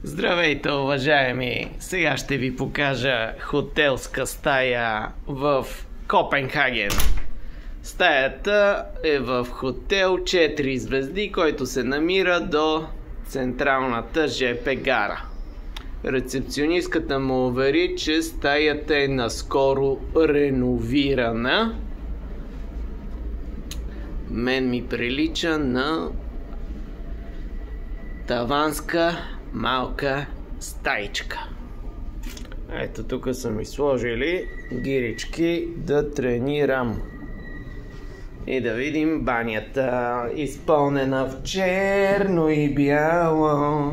Здравейте, уважаеми! Сега ще ви покажа хотелска стая в Копенхаген. Стаята е в хотел 4 звезди, който се намира до централната ЖП гара. Рецепционистката му увери, че стаята е наскоро реновирана. Мен ми прилича на таванска малка стаичка. Ето тук са ми сложили гирички да тренирам. И да видим банята, изпълнена в черно и бяло,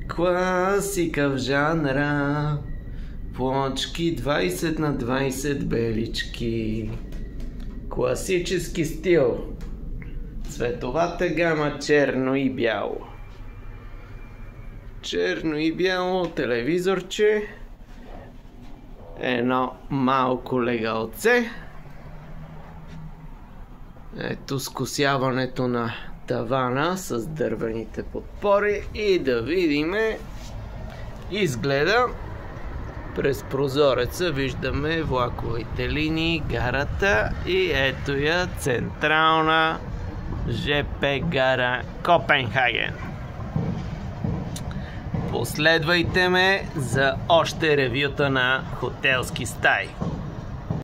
класика в жанра, плочки 20 на 20 белички, класически стил, цветовата гама черно и бяло. Черно и бяло телевизорче, едно малко легалце. Ето скосяването на тавана с дървените подпори и да видим изгледа. През прозореца виждаме влаковите линии, гарата и ето я централна ЖП гара Копенхаген. Последвайте ме за още ревюта на хотелски стаи.